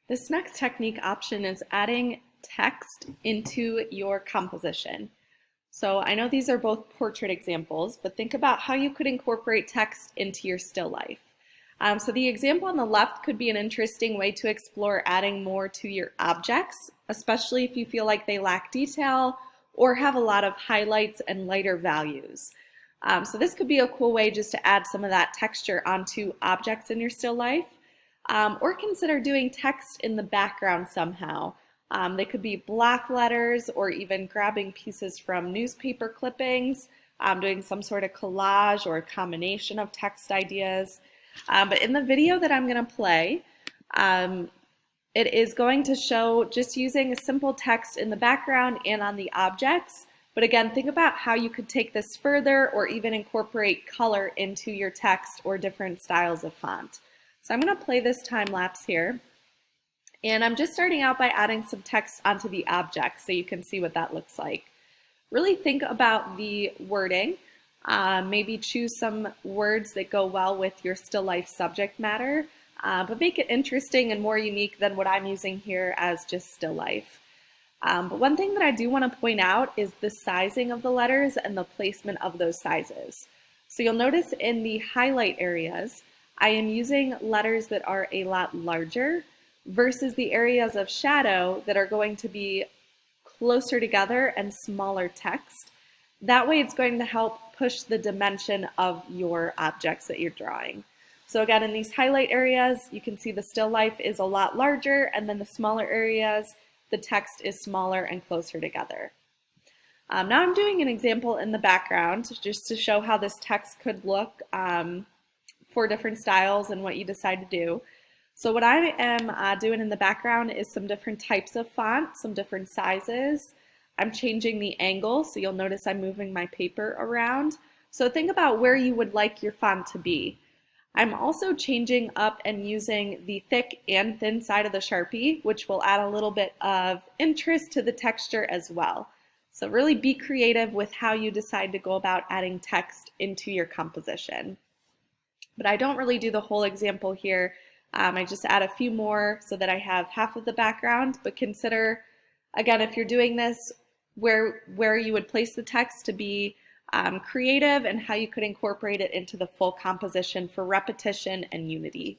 This next technique option is adding text into your composition. So I know these are both portrait examples, but think about how you could incorporate text into your still life. So the example on the left could be an interesting way to explore adding more to your objects, especially if you feel like they lack detail or have a lot of highlights and lighter values. So this could be a cool way just to add some of that texture onto objects in your still life. Or consider doing text in the background somehow. They could be block letters or even grabbing pieces from newspaper clippings, doing some sort of collage or a combination of text ideas. But in the video that I'm going to play, it is going to show just using a simple text in the background and on the objects. But again, think about how you could take this further or even incorporate color into your text or different styles of font. So I'm going to play this time lapse here. And I'm just starting out by adding some text onto the object so you can see what that looks like. Really think about the wording. Maybe choose some words that go well with your still life subject matter, but make it interesting and more unique than what I'm using here as just still life. But one thing that I do want to point out is the sizing of the letters and the placement of those sizes. So you'll notice in the highlight areas, I am using letters that are a lot larger versus the areas of shadow that are going to be closer together and smaller text. That way it's going to help push the dimension of your objects that you're drawing. So again, in these highlight areas, you can see the still life is a lot larger, and then the smaller areas, the text is smaller and closer together. Now I'm doing an example in the background just to show how this text could look for different styles and what you decide to do. So what I am doing in the background is some different types of font, some different sizes. I'm changing the angle, so you'll notice I'm moving my paper around. So think about where you would like your font to be. I'm also changing up and using the thick and thin side of the Sharpie, which will add a little bit of interest to the texture as well. So really be creative with how you decide to go about adding text into your composition. But I don't really do the whole example here. I just add a few more so that I have half of the background, but consider, again, if you're doing this, where you would place the text to be creative and how you could incorporate it into the full composition for repetition and unity.